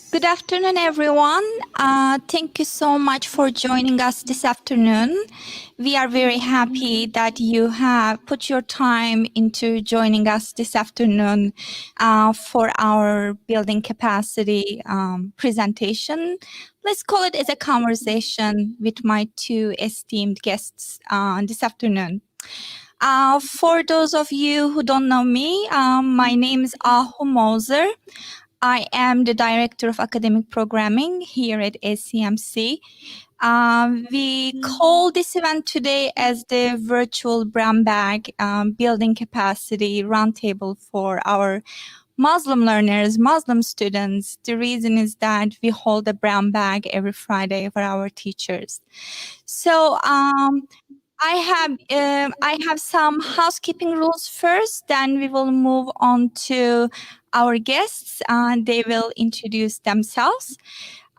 Good afternoon, everyone. Thank you so much for joining us this afternoon. We are very happy that you have put your time into joining us this afternoon for our building capacity presentation. Let's call it as a conversation with my two esteemed guests this afternoon. For those of you who don't know me, my name is Ahu Moser. I am the Director of Academic Programming here at SCMC. We call this event today as the virtual brown bag building capacity roundtable for our Muslim learners, Muslim students. The reason is that we hold a brown bag every Friday for our teachers. So I have some housekeeping rules first, then we will move on to our guests. They will introduce themselves.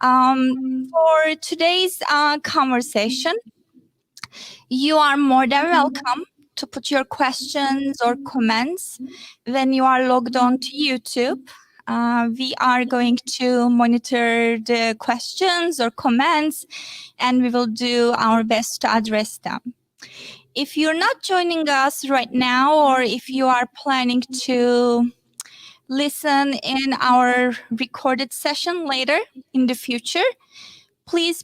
For today's conversation, you are more than welcome to put your questions or comments when you are logged on to YouTube. We are going to monitor the questions or comments, and we will do our best to address them. If you're not joining us right now, or if you are planning to listen in our recorded session later in the future, please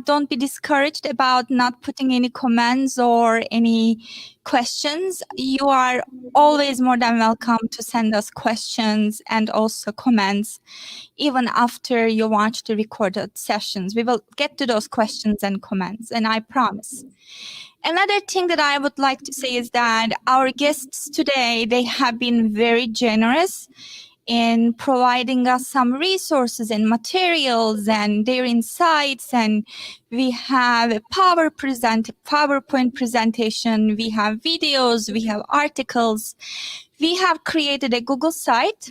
don't be discouraged about not putting any comments or any questions. You are always more than welcome to send us questions and also comments even after you watch the recorded sessions. We will get to those questions and comments, and I promise. Another thing that I would like to say is that our guests today, they have been very generous in providing us some resources and materials and their insights. And we have a PowerPoint presentation, we have videos, we have articles. We have created a Google site.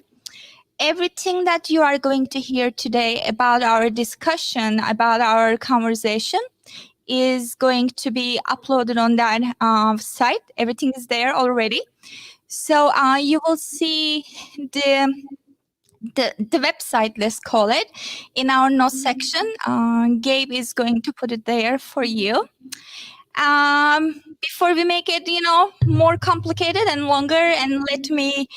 Everything that you are going to hear today about our discussion, about our conversation, is going to be uploaded on that site. Everything is there already. So you will see the website, let's call it, in our notes section. Gabe is going to put it there for you. Before we make it, more complicated and longer, and let me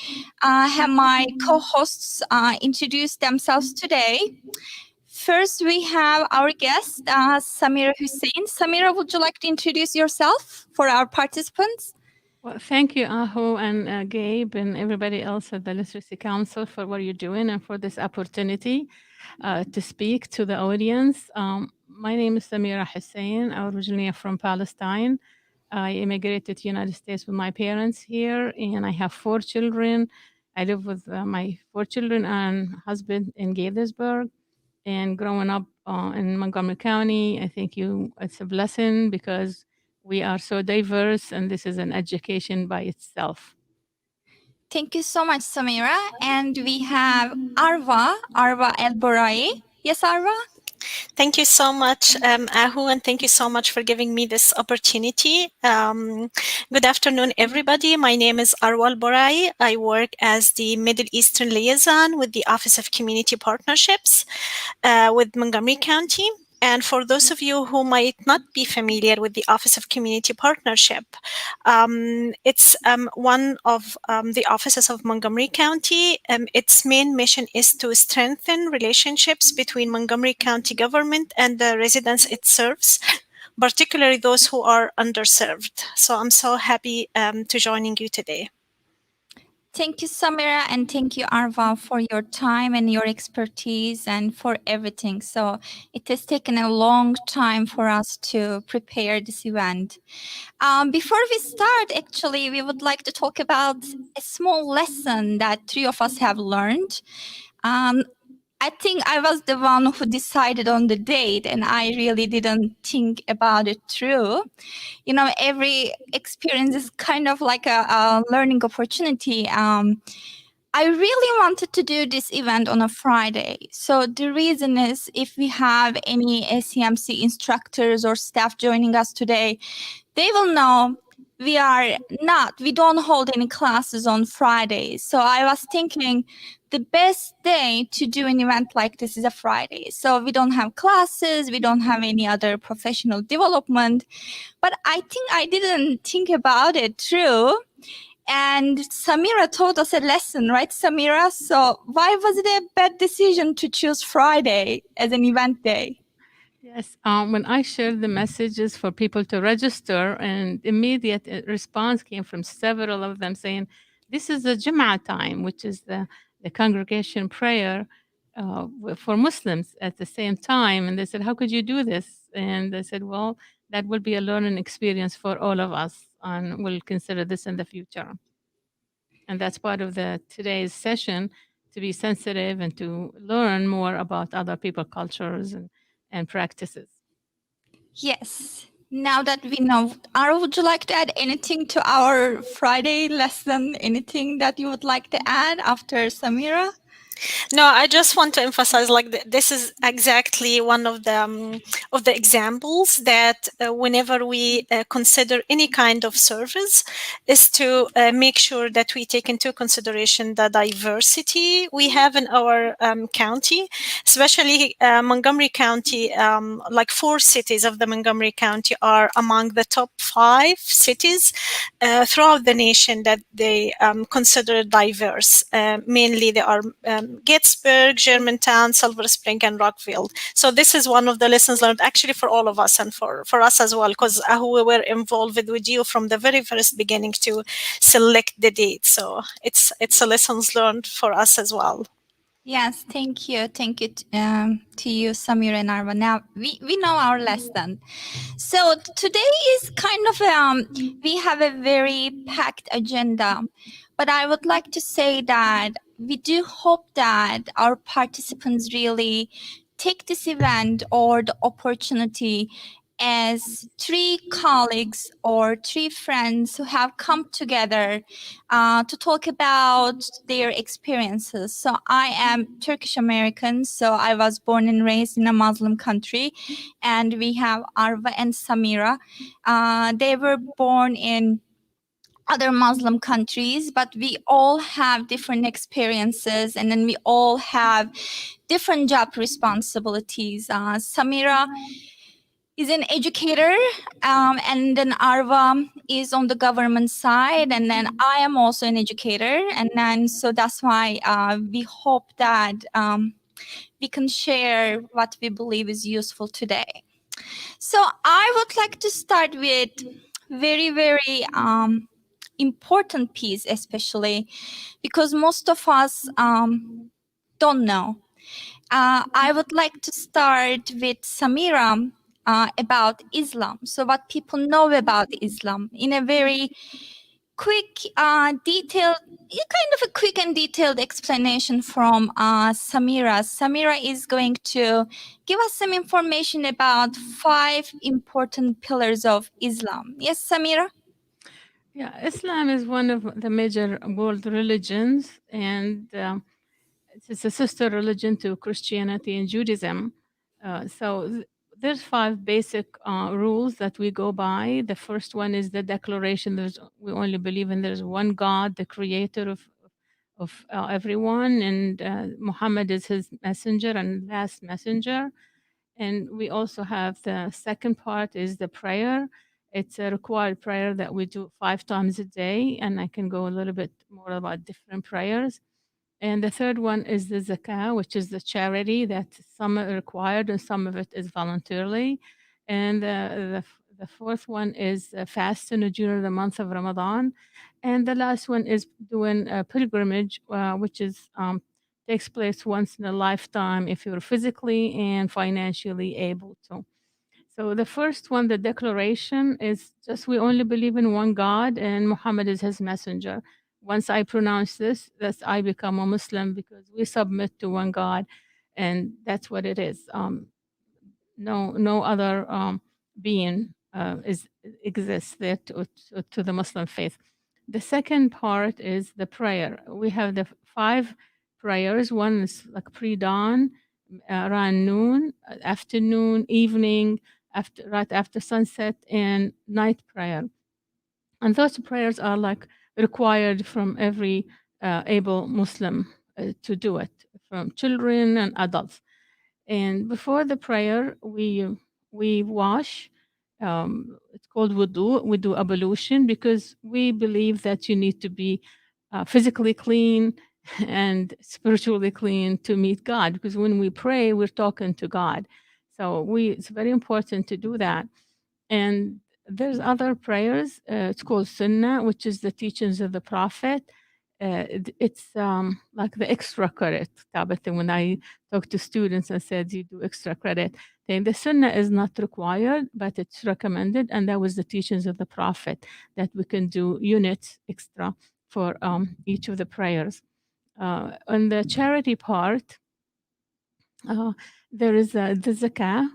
have my co-hosts introduce themselves today. First, we have our guest, Samira Hussein. Samira, would you like to introduce yourself for our participants? Well, thank you, Aho and Gabe and everybody else at the Literacy Council for what you're doing and for this opportunity to speak to the audience. My name is Samira Hussein. I'm originally from Palestine. I immigrated to the United States with my parents here, and I have 4 children. I live with my 4 children and husband in Gaithersburg. And growing up in Montgomery County, I think it's a blessing because we are so diverse, and this is an education by itself. Thank you so much, Samira. And we have Arwa El Borai. Yes, Arwa? Thank you so much, Ahu, and thank you so much for giving me this opportunity. Good afternoon, everybody. My name is Arwal Borai. I work as the Middle Eastern Liaison with the Office of Community Partnerships with Montgomery County. And for those of you who might not be familiar with the Office of Community Partnership, it's one of the offices of Montgomery County. Its main mission is to strengthen relationships between Montgomery County government and the residents it serves, particularly those who are underserved. So I'm so happy to joining you today. Thank you, Samira, and thank you, Arwa, for your time and your expertise and for everything. So it has taken a long time for us to prepare this event. Before we start, actually, we would like to talk about a small lesson that 3 of us have learned. I think I was the one who decided on the date, and I really didn't think about it through. Every experience is kind of like a learning opportunity. I really wanted to do this event on a Friday. So the reason is, if we have any SCMC instructors or staff joining us today, they will know we don't hold any classes on Fridays. So I was thinking, the best day to do an event like this is a Friday. So we don't have classes, we don't have any other professional development. But I think I didn't think about it through. And Samira taught us a lesson, right, Samira? So why was it a bad decision to choose Friday as an event day? Yes, when I shared the messages for people to register, and immediate response came from several of them saying, "This is the Jum'ah time, which is the congregation prayer for Muslims at the same time." And they said, "How could you do this?" And I said, "Well, that will be a learning experience for all of us, and we'll consider this in the future." And that's part of the today's session, to be sensitive and to learn more about other people's cultures and practices. Yes. Now that we know, Ara, would you like to add anything to our Friday lesson? Anything that you would like to add after Samira? No, I just want to emphasize, like, this is exactly one of the examples that whenever we consider any kind of service, is to make sure that we take into consideration the diversity we have in our county, especially Montgomery County. Like 4 cities of the Montgomery County are among the top 5 cities throughout the nation that they consider diverse. Mainly, they are Gettysburg, Germantown, Silver Spring, and Rockville. So this is one of the lessons learned, actually, for all of us and for us as well, because we were involved with you from the very first beginning to select the date. So it's a lessons learned for us as well. Yes, thank you. Thank you to you, Samira and Arva. Now, we know our lesson. So today is kind of, we have a very packed agenda, but I would like to say that we do hope that our participants really take this event or the opportunity as 3 colleagues or 3 friends who have come together to talk about their experiences. So I am Turkish American, so I was born and raised in a Muslim country, and we have Arva and Samira. They were born in other Muslim countries, but we all have different experiences, and then we all have different job responsibilities. Samira is an educator, and then Arva is on the government side, and then I am also an educator, and then so that's why we hope that we can share what we believe is useful today. So I would like to start with very important piece, especially because most of us don't know. I would like to start with Samira about Islam. So what people know about Islam in a very quick, detailed, kind of a quick and detailed explanation from Samira. Samira is going to give us some information about 5 important pillars of Islam. Yes, Samira? Yeah, Islam is one of the major world religions, and it's a sister religion to Christianity and Judaism. There's 5 basic rules that we go by. The first one is the declaration. We only believe in there's one God, the creator of everyone, and Muhammad is his messenger and last messenger. And we also have the second part is the prayer. It's a required prayer that we do 5 times a day, and I can go a little bit more about different prayers. And the third one is the zakah, which is the charity that some are required and some of it is voluntarily. And the fourth one is fasting during the month of Ramadan. And the last one is doing a pilgrimage, which is takes place once in a lifetime if you're physically and financially able to. So the first one, the declaration, is just we only believe in one God and Muhammad is his messenger. Once I pronounce this, that's I become a Muslim because we submit to one God, and that's what it is. No other being exists there to the Muslim faith. The second part is the prayer. We have the 5 prayers. One is like pre-dawn, around noon, afternoon, evening, right after sunset, and night prayer. And those prayers are like required from every able Muslim to do it, from children and adults. And before the prayer, we wash. It's called wudu. We do ablution because we believe that you need to be physically clean and spiritually clean to meet God. Because when we pray, we're talking to God. So it's very important to do that. And there's other prayers. It's called Sunnah, which is the teachings of the Prophet. It's like the extra credit, Tabitha. When I talk to students, I said you do extra credit. Then the Sunnah is not required, but it's recommended, and that was the teachings of the Prophet that we can do units extra for each of the prayers. On the charity part, there is the zakah,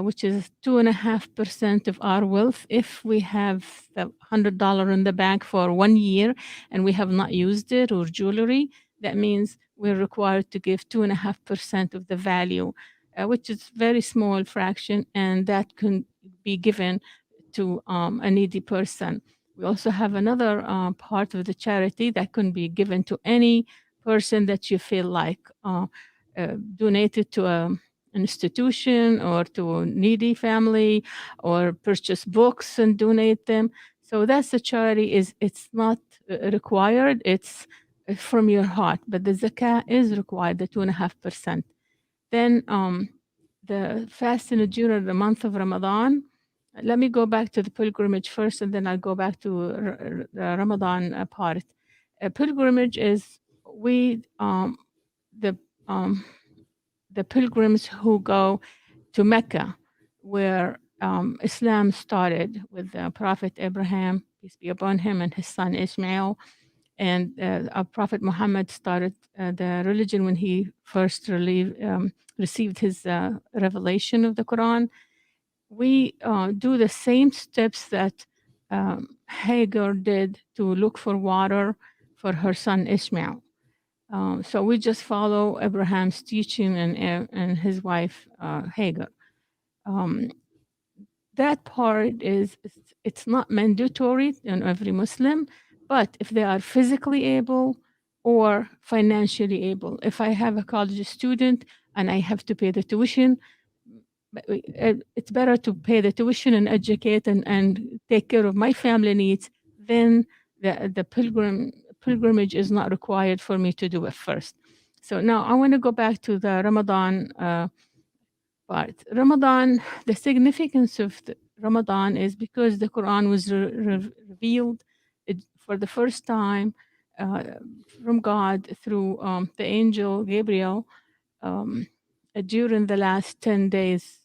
which is 2.5% of our wealth. If we have the $100 in the bank for 1 year and we have not used it, or jewelry, that means we're required to give 2.5% of the value, which is very small fraction, and that can be given to a needy person. We also have another part of the charity that can be given to any person that you feel like. Donate it to an institution or to a needy family, or purchase books and donate them. So that's the charity. It's not required. It's from your heart, but the zakah is required, the 2.5%. Then the fasting during the month of Ramadan. Let me go back to the pilgrimage first, and then I'll go back to the Ramadan part. Pilgrimage is the the pilgrims who go to Mecca, where Islam started with Prophet Abraham, peace be upon him, and his son Ishmael. And our Prophet Muhammad started the religion when he first received his revelation of the Quran. We do the same steps that Hagar did to look for water for her son Ishmael. So we just follow Abraham's teaching and his wife Hagar. That part it's not mandatory on every Muslim, but if they are physically able or financially able. If I have a college student and I have to pay the tuition, it's better to pay the tuition and educate and take care of my family needs than the pilgrimage is not required for me to do it first. So now I want to go back to the Ramadan part. Ramadan, the significance of Ramadan is because the Quran was revealed for the first time from God through the angel Gabriel during the last 10 days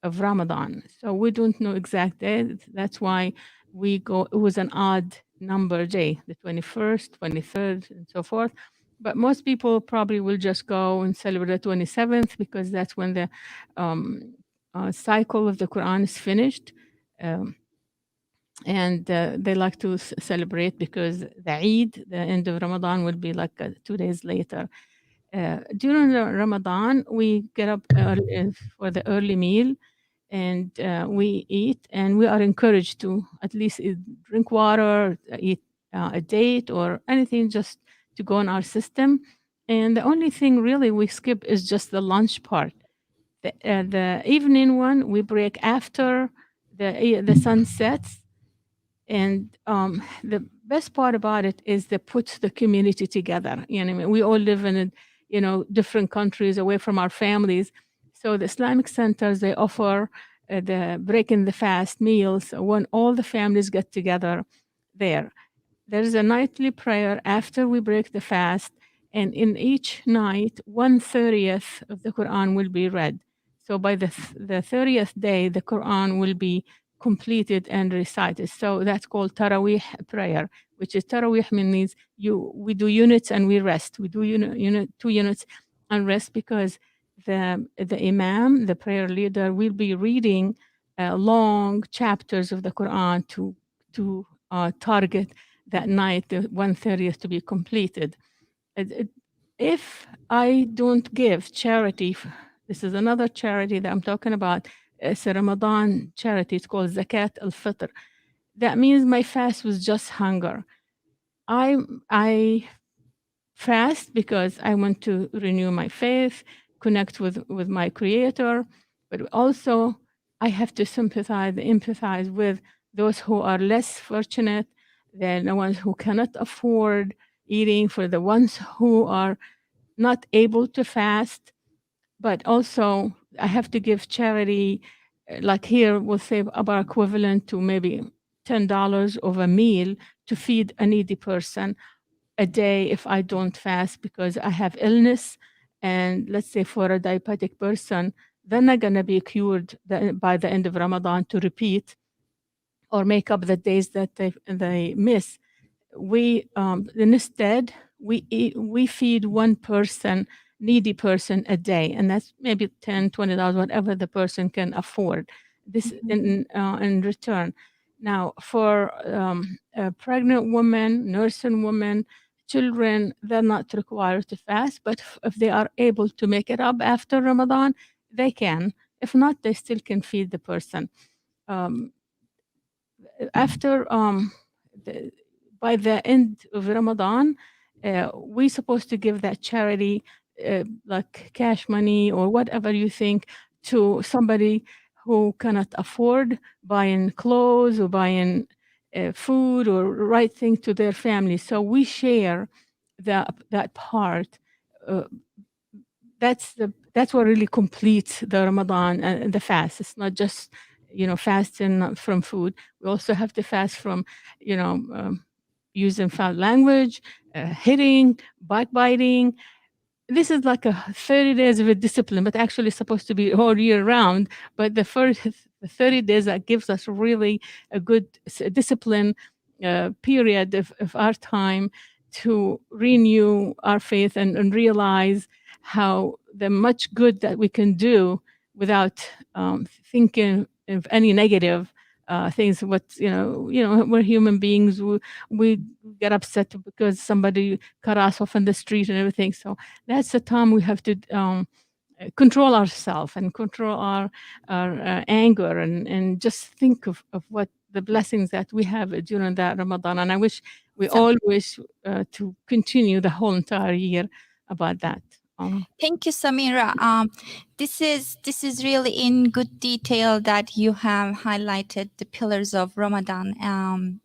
of Ramadan. So we don't know exact date. That's why we go, it was an odd number day, the 21st, 23rd, and so forth. But most people probably will just go and celebrate the 27th because that's when the cycle of the Quran is finished. And they like to celebrate because the Eid, the end of Ramadan, will be like 2 days later. During the Ramadan, we get up early for the early meal, and we eat, and we are encouraged to at least drink water, eat a date or anything just to go in our system. And the only thing really we skip is just the lunch part. The evening one we break after the sun sets. And the best part about it is that puts the community together. You know, I mean, we all live in, different countries away from our families. So the Islamic centers, they offer the breaking the fast meals when all the families get together there. There's a nightly prayer after we break the fast, and in each night, 1/30 of the Quran will be read. So by the 30th day, the Quran will be completed and recited. So that's called Taraweeh prayer, which is Taraweeh means we do units and we rest. We do 2 units and rest because the Imam, the prayer leader, will be reading long chapters of the Quran to target that night, the 1/30th, to be completed. If I don't give charity, this is another charity that I'm talking about. It's a Ramadan charity. It's called Zakat al-Fitr. That means my fast was just hunger. I fast because I want to renew my faith, connect with my creator, but also I have to sympathize, empathize with those who are less fortunate, than the ones who cannot afford eating, for the ones who are not able to fast, but also I have to give charity. Like here, we'll say about equivalent to maybe $10 of a meal to feed a needy person a day if I don't fast because I have illness. And let's say for a diabetic person, they're not going to be cured by the end of Ramadan to repeat or make up the days that they miss. We instead we feed one person, needy person a day, and that's maybe $10, $20, whatever the person can afford. This in return. Now, for a pregnant woman, nursing woman, children, they're not required to fast, but if they are able to make it up after Ramadan, they can. If not, they still can feed the person. Um, After the, by the end of Ramadan, we're supposed to give that charity, like cash money or whatever you think, to somebody who cannot afford buying clothes or buying food or right thing to their family. So we share that part. Uh, that's what really completes the Ramadan and the fast. It's not just fasting from food. We also have to fast from using foul language, hitting, backbiting. This is like a 30 days of a discipline, but actually it's supposed to be all year round. But the first the 30 days that gives us really a good discipline period of our time to renew our faith and realize how the much good that we can do without thinking of any negative things. We're human beings. We get upset because somebody cut us off in the street and everything. So that's the time we have to control ourselves and control our anger and just think of what the blessings that we have during that Ramadan. And I wish we all wish to continue the whole entire year about that. Thank you, Samira. This is really in good detail that you have highlighted the pillars of Ramadan.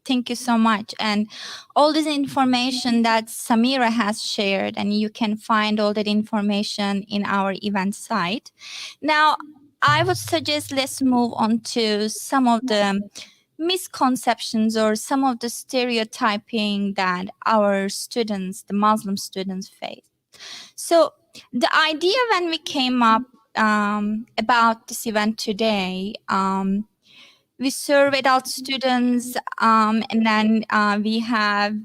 Thank you so much, and all this information that Samira has shared, and you can find all that information in our event site. Now, I would suggest let's move on to some of the misconceptions or some of the stereotyping that our students, the Muslim students, face. So the idea when we came up about this event today, we serve adult students, and then we have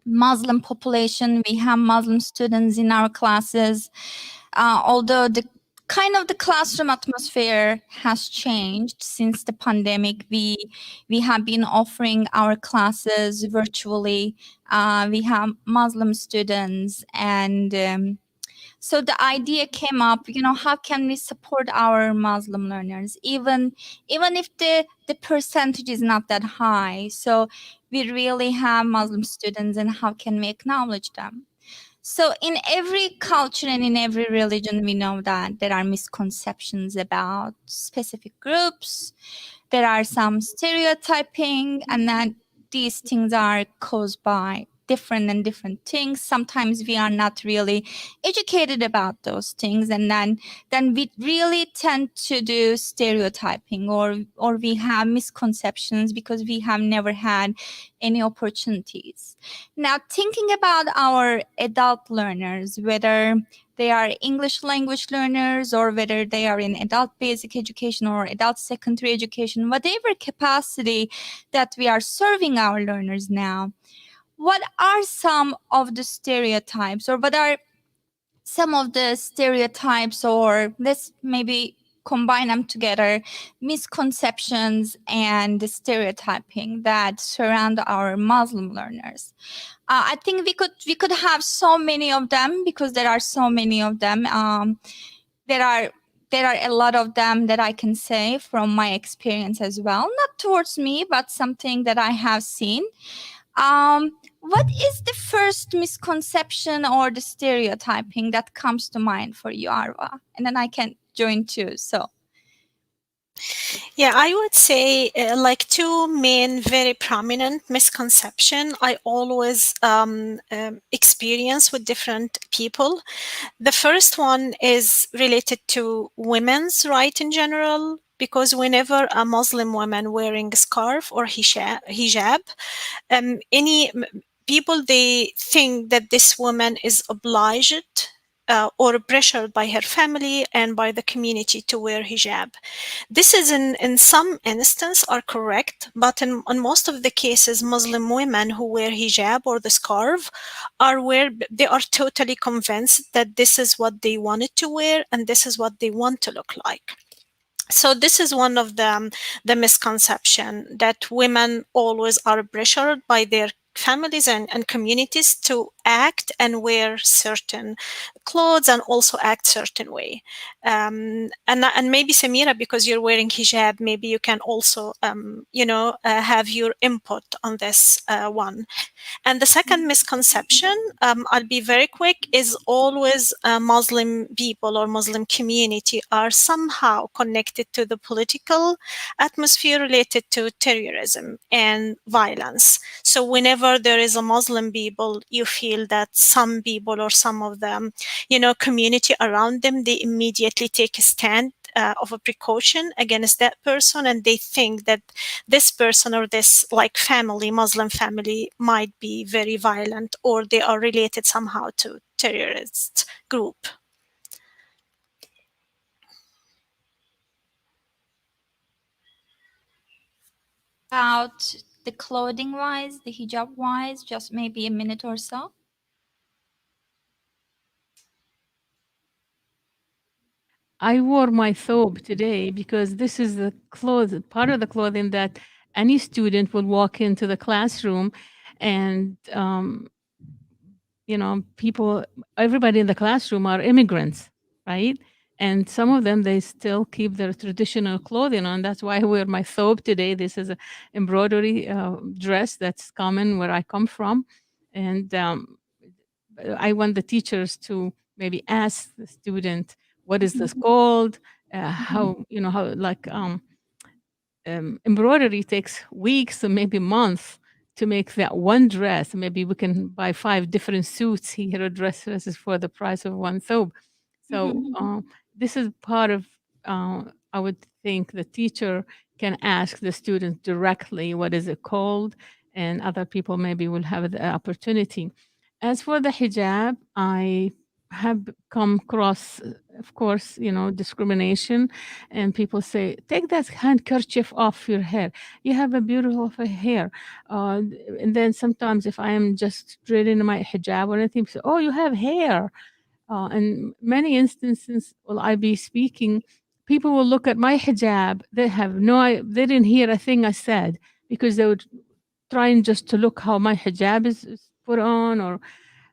Muslim population, we have Muslim students in our classes. Although the classroom atmosphere has changed since the pandemic, we have been offering our classes virtually. We have Muslim students, and so the idea came up, how can we support our Muslim learners, even if the percentage is not that high. So we really have Muslim students, and how can we acknowledge them? So in every culture and in every religion, we know that there are misconceptions about specific groups. There are some stereotyping, and that these things are caused by different things. Sometimes we are not really educated about those things, and then we really tend to do stereotyping, or we have misconceptions because we have never had any opportunities. Now, thinking about our adult learners, whether they are English language learners or whether they are in adult basic education or adult secondary education, whatever capacity that we are serving our learners now, what are some of the stereotypes, or what are some of the stereotypes, or let's maybe combine them together, misconceptions and the stereotyping that surround our Muslim learners? I think we could have so many of them, because there are so many of them. There are a lot of them that I can say from my experience as well, not towards me, but something that I have seen. what is the first misconception or the stereotyping that comes to mind for you, Arwa? And then I can join too. So, Yeah, I would say like two main, very prominent misconception I always experience with different people. The first one is related to women's right in general, because whenever a Muslim woman wearing a scarf or hijab, any people, they think that this woman is obliged or pressured by her family and by the community to wear hijab. This is in some instances are correct, but in most of the cases, Muslim women who wear hijab or the scarf they are totally convinced that this is what they wanted to wear and this is what they want to look like. So this is one of the misconception, that women always are pressured by their families and communities to act and wear certain clothes and also act certain way. And maybe Samira, because you're wearing hijab, maybe you can also have your input on this one. And the second misconception, I'll be very quick, is always Muslim people or Muslim community are somehow connected to the political atmosphere related to terrorism and violence. So whenever there is a Muslim people, you feel that some people or some of them, community around them, they immediately take a stand of a precaution against that person, and they think that this person or this like family, Muslim family, might be very violent or they are related somehow to terrorist group. about the clothing wise, the hijab wise, just maybe a minute or so. I wore my thobe today because this is the part of the clothing that any student would walk into the classroom and, everybody in the classroom are immigrants, right? And some of them, they still keep their traditional clothing on. That's why I wear my thobe today. This is an embroidery dress that's common where I come from. And I want the teachers to maybe ask the student, what is this called? How like embroidery takes weeks or maybe months to make that one dress. Maybe we can buy 5 different suits here or dresses for the price of one thobe. So this is part of, I would think the teacher can ask the student directly, what is it called? And other people maybe will have the opportunity. As for the hijab, I have come across, of course, discrimination, and people say, take that handkerchief off your hair. You have a beautiful hair. And then sometimes if I am just straight in my hijab or anything, say, oh, you have hair. And many instances, will I be speaking, people will look at my hijab. They didn't hear a thing I said because they were trying just to look how my hijab is put on or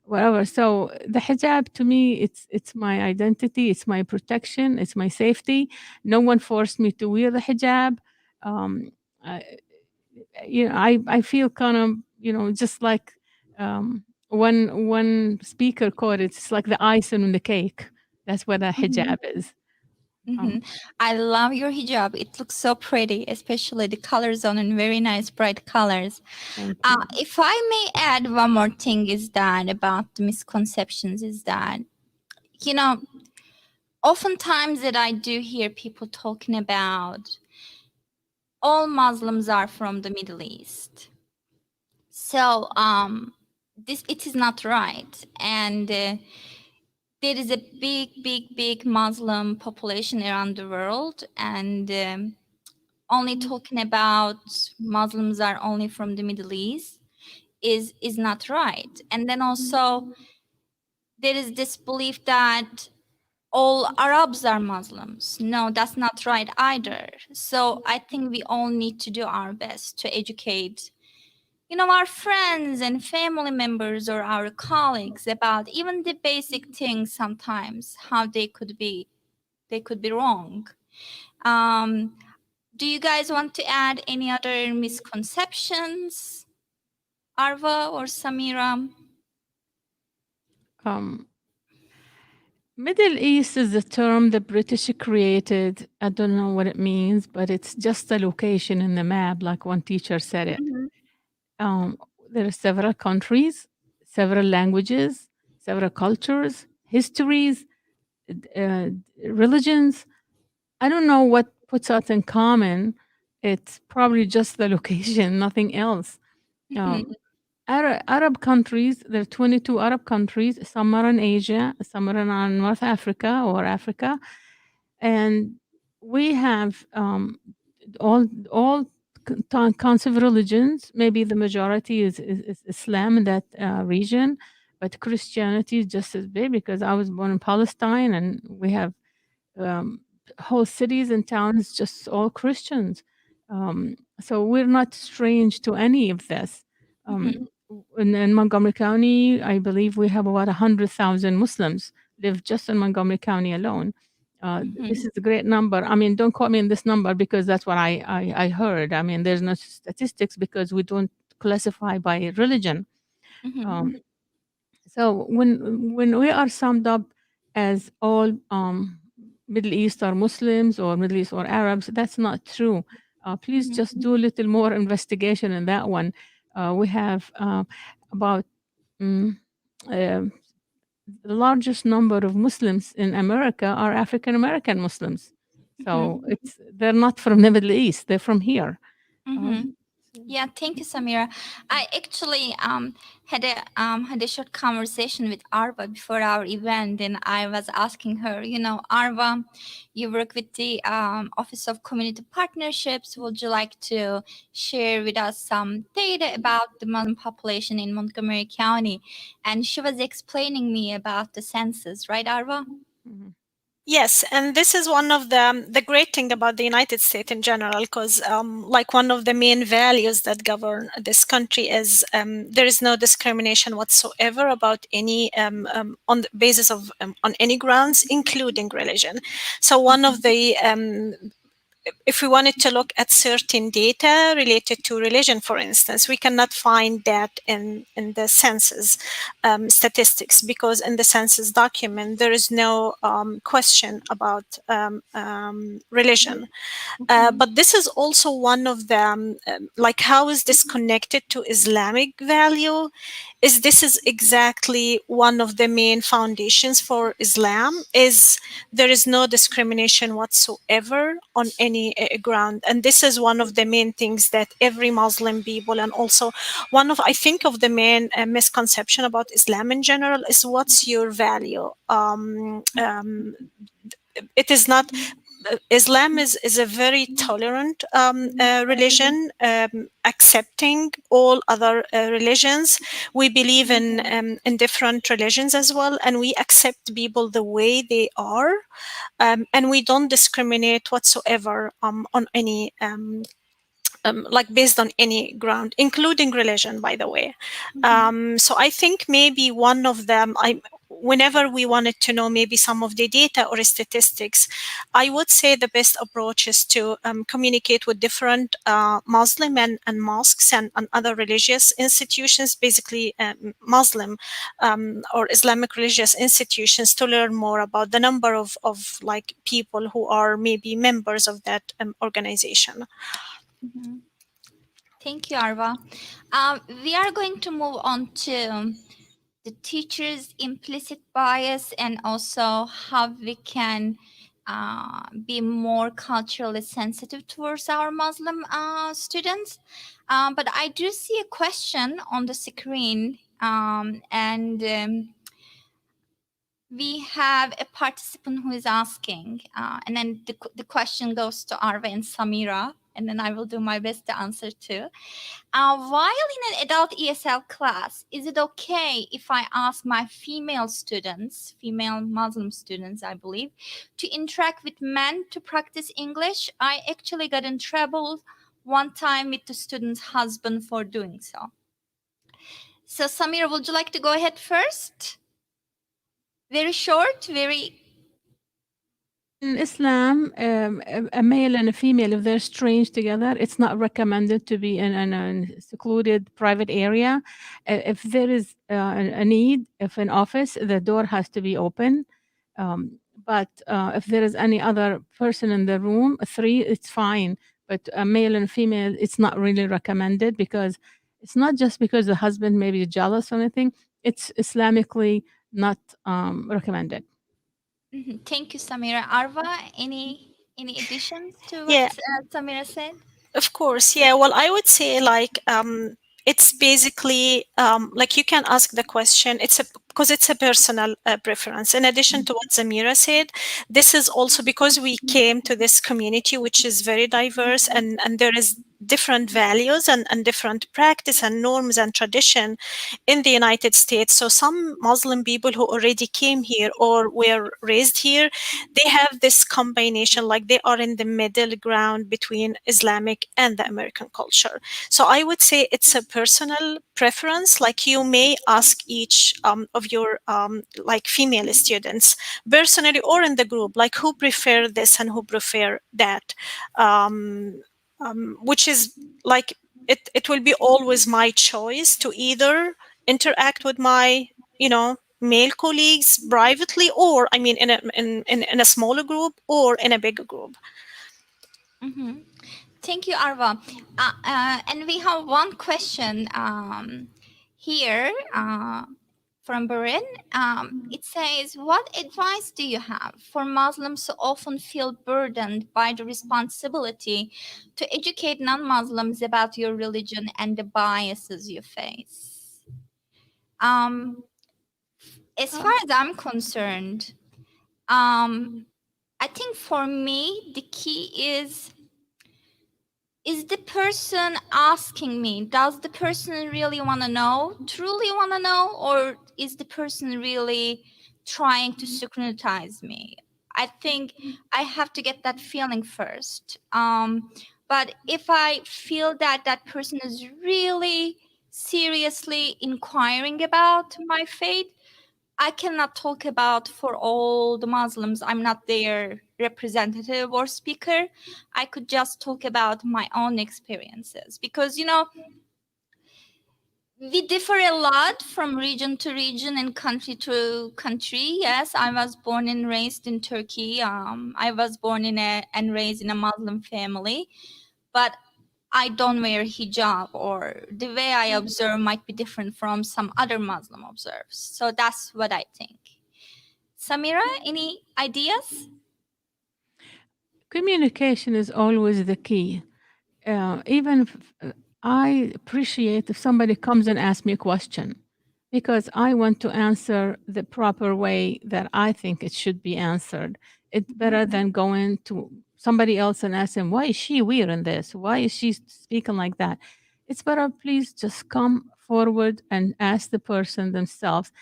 whatever. So the hijab to me, it's my identity, it's my protection, it's my safety. No one forced me to wear the hijab. Um, I, I feel kind of just like one speaker called it. It's like the icing on the cake. That's what a hijab is. I love your hijab. It looks so pretty, especially the colors on and very nice bright colors. Thank you. If I may add one more thing is that about the misconceptions is that, oftentimes that I do hear people talking about all Muslims are from the Middle East. So it is not right. And there is a big Muslim population around the world, and only talking about Muslims are only from the Middle East is not right. And then also there is this belief that all Arabs are Muslims. No, that's not right either. So I think we all need to do our best to educate our friends and family members or our colleagues about even the basic things sometimes, how they could be wrong. Do you guys want to add any other misconceptions? Arva or Samira? Middle East is a term the British created. I don't know what it means, but it's just a location in the map, like one teacher said it. Um, there are several countries, several languages, several cultures, histories, uh, religions. I don't know what puts us in common. It's probably just the location, nothing else. Arab countries, there are 22 Arab countries. Some are in Asia, some are in North Africa or Africa. And we have all kinds of religions. Maybe the majority is Islam in that region, but Christianity is just as big because I was born in Palestine and we have um, whole cities and towns just all Christians. So we're not strange to any of this. In Montgomery County, I believe we have about 100,000 Muslims live just in Montgomery County alone. This is a great number. I mean, don't quote me on this number because that's what I heard. I mean, there's no statistics because we don't classify by religion. So when we are summed up as all Middle East or Muslims or Middle East or Arabs, that's not true. Please just do a little more investigation in that one. We have about mm, uh, the largest number of Muslims in America are African American Muslims. So they're not from the Middle East; they're from here. Yeah, thank you, Samira. I actually had a short conversation with Arva before our event, and I was asking her, Arva, you work with the Office of Community Partnerships. Would you like to share with us some data about the Muslim population in Montgomery County? And she was explaining me about the census, right, Arva? Yes, and this is one of the great thing about the United States in general, because like one of the main values that govern this country is there is no discrimination whatsoever about any on the basis of on any grounds, including religion. So one of the if we wanted to look at certain data related to religion, for instance, we cannot find that in the census statistics, because in the census document there is no question about religion. But this is also one of them, like how is this connected to Islamic value? This is exactly one of the main foundations for Islam, is there is no discrimination whatsoever on any ground. And this is one of the main things that every Muslim people, and also one of, I think, of the main misconception about Islam in general is what's your value. It is not Islam is a very tolerant religion, accepting all other religions. We believe in different religions as well, and we accept people the way they are, and we don't discriminate whatsoever on any like based on any ground, including religion, by the way. So I think maybe one of them, whenever we wanted to know maybe some of the data or statistics, I would say the best approach is to communicate with different Muslim and mosques and other religious institutions, basically Muslim or Islamic religious institutions, to learn more about the number of like people who are maybe members of that organization. Thank you, Arva. We are going to move on to the teacher's implicit bias and also how we can be more culturally sensitive towards our Muslim students. But I do see a question on the screen, and we have a participant who is asking, and then the question goes to Arva and Samira, and then I will do my best to answer too. While in an adult ESL class, is it okay if I ask my female students, female Muslim students, I believe, to interact with men to practice English? I actually got in trouble one time with the student's husband for doing so. So Samira, would you like to go ahead first? Very short, very... In Islam, a male and a female, if they're strange together, it's not recommended to be in a secluded private area. If there is a need, if an office, the door has to be open. But if there is any other person in the room, three, it's fine. But a male and female, it's not really recommended because it's not just because the husband may be jealous or anything. It's Islamically not recommended. Thank you, Samira. Arva, any additions to what Yeah, Samira said? of course. Yeah. Well, I would say like it's basically like you can ask the question. It's a because it's a personal preference. In addition to what Zamira said, this is also because we came to this community which is very diverse and there is different values and different practice and norms and tradition in the United States. So some Muslim people who already came here or were raised here, they have this combination, like they are in the middle ground between Islamic and the American culture. So I would say it's a personal preference. Like you may ask each of your like female students personally or in the group, like who prefer this and who prefer that, which is like it will be always my choice to either interact with my male colleagues privately, or I mean in a smaller group or in a bigger group. Thank you, Arva. And we have one question here from Barin. It says, what advice do you have for Muslims who often feel burdened by the responsibility to educate non-Muslims about your religion and the biases you face? As far as I'm concerned, I think for me, the key is the person asking me, does the person really want to know, truly want to know, or is the person really trying to scrutinize me? I think I have to get that feeling first. But if I feel that that person is really seriously inquiring about my faith, I cannot talk about for all the Muslims. I'm not their representative or speaker. I could just talk about my own experiences because, we differ a lot from region to region and country to country. Yes, I was born and raised in Turkey. I was born and raised in a Muslim family, but I don't wear hijab, or the way I observe might be different from some other Muslim observes. So that's what I think. Samira, any ideas? Communication is always the key. I appreciate if somebody comes and asks me a question because I want to answer the proper way that I think it should be answered. It's better than going to somebody else and ask them, why is she weird in this? Why is she speaking like that? It's better, please just come forward and ask the person themselves.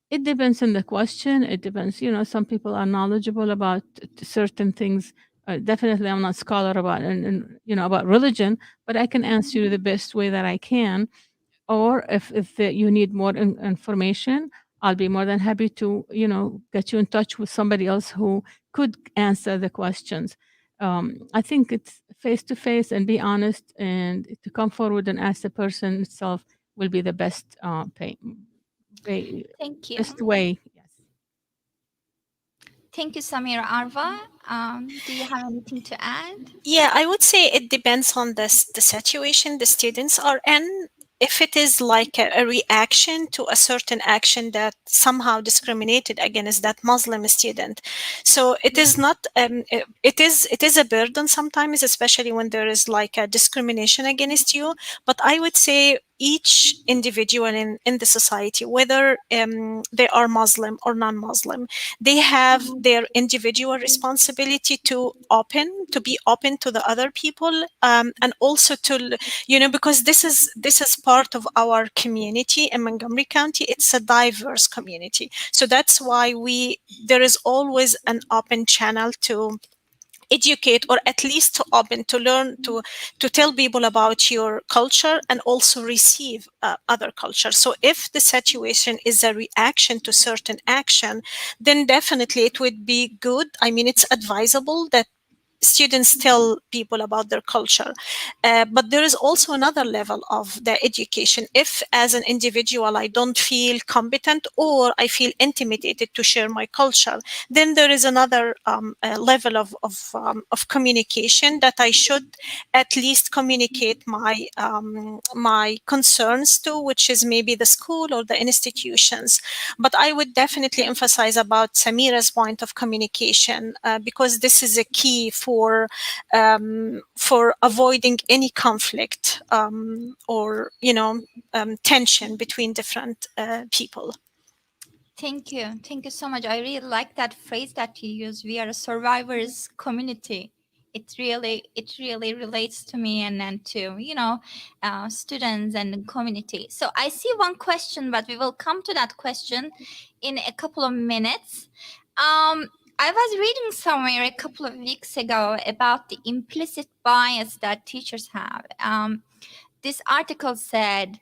It depends on the question. It depends, some people are knowledgeable about certain things. Definitely, I'm not scholar about about religion, but I can answer you the best way that I can. Or if you need more information, I'll be more than happy to get you in touch with somebody else who could answer the questions. I think it's face to face and be honest, and to come forward and ask the person itself will be the best Thank you. best way. Yes. Thank you, Samira. Arva, do you have anything to add? Yeah, I would say it depends on the situation the students are in. If it is like a reaction to a certain action that somehow discriminated against that Muslim student, so it is not. It is a burden sometimes, especially when there is like a discrimination against you. But I would say each individual in the society, whether they are Muslim or non-Muslim, they have their individual responsibility to be open to the other people, and also to because this is part of our community in Montgomery County. It's a diverse community, so that's why there is always an open channel to educate, or at least to open, to learn, to tell people about your culture and also receive other culture. So if the situation is a reaction to certain action, then definitely it would be good. I mean, it's advisable that students tell people about their culture. But there is also another level of the education. If as an individual I don't feel competent or I feel intimidated to share my culture, then there is another level of communication that I should at least communicate my concerns to, which is maybe the school or the institutions. But I would definitely emphasize about Samira's point of communication, because this is a key for avoiding any conflict, or tension between different people. Thank you. Thank you so much. I really like that phrase that you use. We are a survivors community. It really relates to me and to, students and the community. So I see one question, but we will come to that question in a couple of minutes. I was reading somewhere a couple of weeks ago about the implicit bias that teachers have. This article said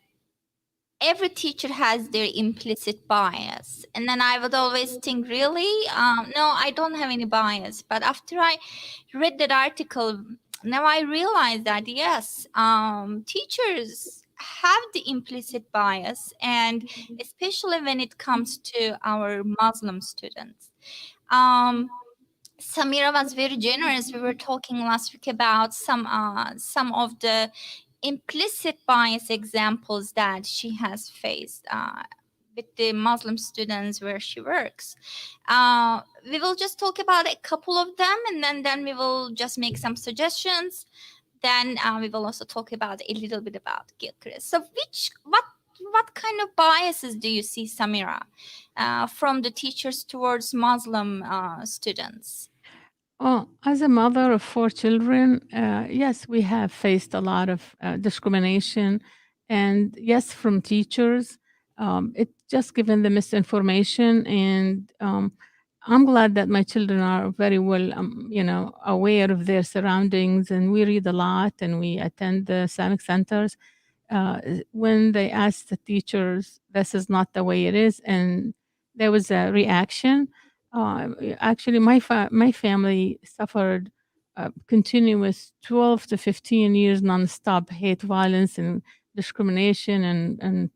every teacher has their implicit bias, and then I would always think, really, no, I don't have any bias. But after I read that article, now I realize that yes, teachers have the implicit bias, and especially when it comes to our Muslim students. Samira was very generous. We were talking last week about some of the implicit bias examples that she has faced with the Muslim students where she works. We will just talk about a couple of them, and then we will just make some suggestions. Then we will also talk about a little bit about Gilchrist. So, what kind of biases do you see, Samira, from the teachers towards Muslim students? Oh, as a mother of 4 children, yes, we have faced a lot of discrimination, and yes, from teachers. It's just given the misinformation, and I'm glad that my children are very well, aware of their surroundings, and we read a lot, and we attend the Islamic centers. When they asked the teachers, this is not the way it is, and there was a reaction. Actually, my family suffered continuous 12 to 15 years nonstop hate, violence, and discrimination, and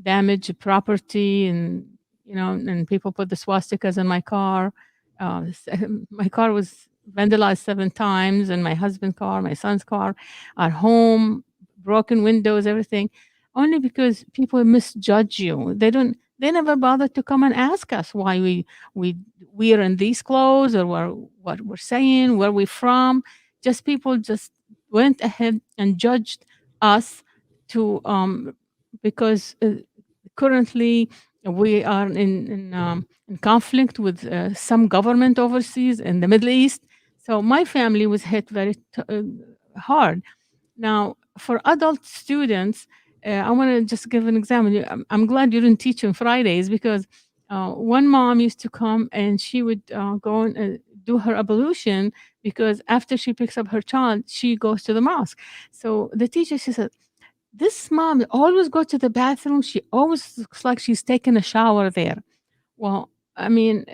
damage property, and and people put the swastikas in my car. My car was vandalized 7 times, and my husband's car, my son's car, our home, broken windows, everything, only because people misjudge you. They never bothered to come and ask us why we're in these clothes, or what we're saying, where we're from. Just people just went ahead and judged us to because currently we are in conflict with some government overseas in the Middle East. So my family was hit very hard. Now, for adult students, I want to just give an example. I'm glad you didn't teach on Fridays, because one mom used to come and she would go and do her ablution, because after she picks up her child, she goes to the mosque. So the teacher, she said, this mom always go to the bathroom. She always looks like she's taking a shower there. Well, I mean,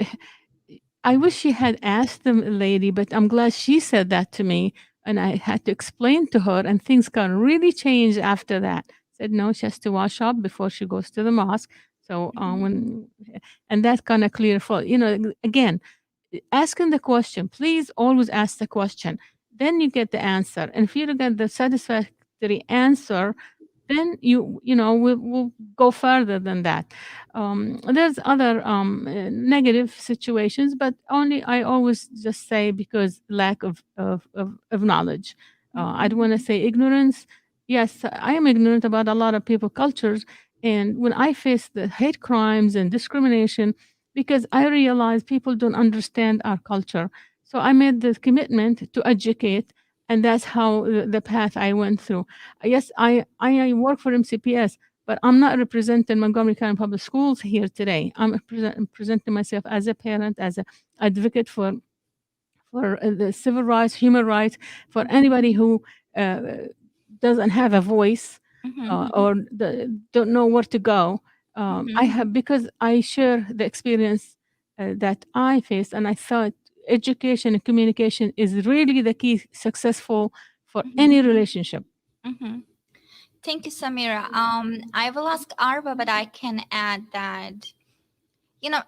I wish she had asked the lady, but I'm glad she said that to me, and I had to explain to her, and things got really changed after that. Said no, she has to wash up before she goes to the mosque. So and that kind of clear for again, asking the question. Please always ask the question. Then you get the answer, and if you don't get the satisfactory answer, then we'll go further than that. There's other negative situations, but only I always just say because lack of knowledge. I don't want to say ignorance. Yes, I am ignorant about a lot of people cultures, and when I face the hate crimes and discrimination, because I realize people don't understand our culture, so I made the commitment to educate, and that's how the path I went through. Yes, I work for MCPS, but I'm not representing Montgomery County Public Schools here today. I'm presenting myself as a parent, as an advocate for for the civil rights, human rights, for anybody who doesn't have a voice or don't know where to go. I have, because I share the experience that I faced, and I thought education and communication is really the key successful for any relationship. Thank you, Samira. I will ask Arba, but I can add that, you know,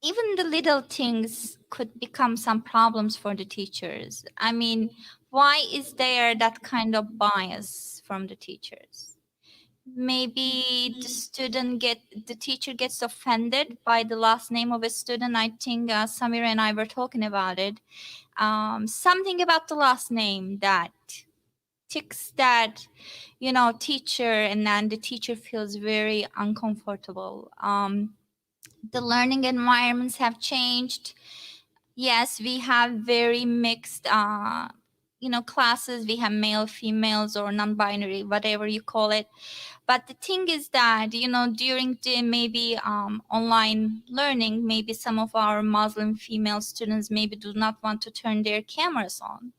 even the little things could become some problems for the teachers. I mean, why is there that kind of bias from the teachers? Maybe the teacher gets offended by the last name of a student. I think Samira and I were talking about it. Something about the last name that ticks that, teacher, and then the teacher feels very uncomfortable. The learning environments have changed. Yes, we have very mixed classes. We have male, females, or non-binary, whatever you call it. But the thing is that, during the maybe online learning, maybe some of our Muslim female students maybe do not want to turn their cameras on,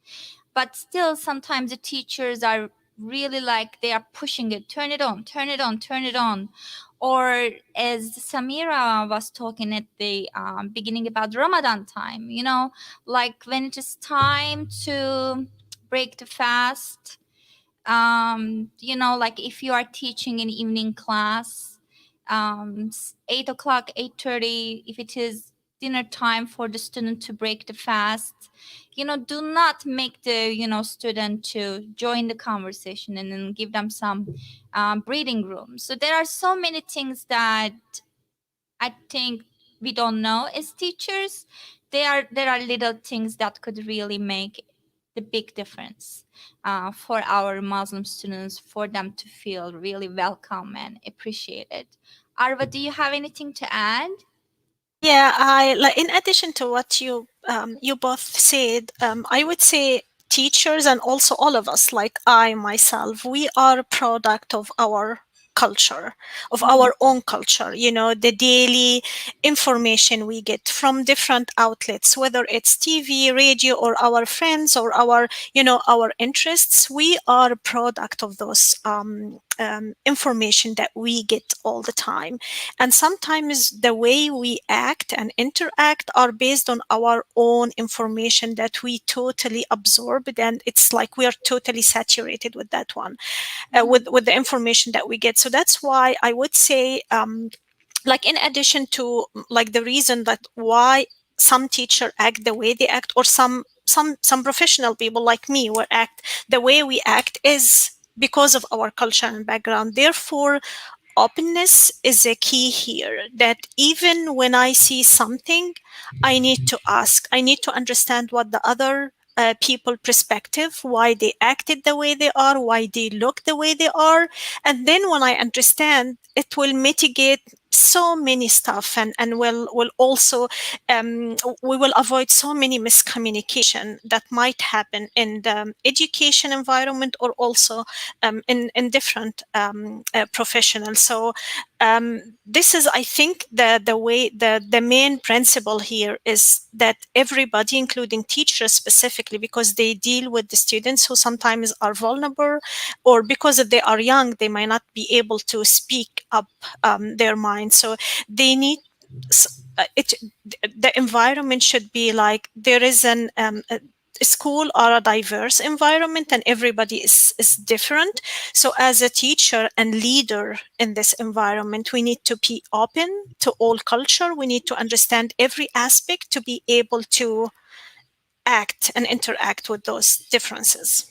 but still sometimes the teachers are really like they are pushing it, turn it on, turn it on, turn it on. Or as Samira was talking at the beginning about Ramadan time, like when it is time to break the fast, like if you are teaching in evening class, 8 o'clock, 8:30, if it is dinner time for the student to break the fast, do not make the student to join the conversation, and then give them some breathing room. So there are so many things that I think we don't know as teachers. There are little things that could really make the big difference for our Muslim students, for them to feel really welcome and appreciated. Arva, do you have anything to add? Yeah, I like, in addition to what you both said, I would say teachers and also all of us, like I myself, we are a product of our culture, of our own culture. The daily information we get from different outlets, whether it's TV, radio, or our friends, or our interests. We are a product of those information that we get all the time. And sometimes the way we act and interact are based on our own information that we totally absorbed, and it's like we are totally saturated with that one, with the information that we get. So that's why I would say, like, in addition to like the reason that why some teacher act the way they act, or some professional people like me will act the way we act, is because of our culture and background. Therefore, openness is a key here, that even when I see something, I need to ask, I need to understand what the other people perspective, why they acted the way they are, why they look the way they are. And then when I understand, it will mitigate so many stuff, and will also we will avoid so many miscommunication that might happen in the education environment, or also in different professionals. So this is, I think, the way, the main principle here is that everybody, including teachers specifically, because they deal with the students who sometimes are vulnerable, or because if they are young, they might not be able to speak up their mind. So they need the environment should be like there is a school or a diverse environment, and everybody is different. So as a teacher and leader in this environment, we need to be open to all culture. We need to understand every aspect to be able to act and interact with those differences.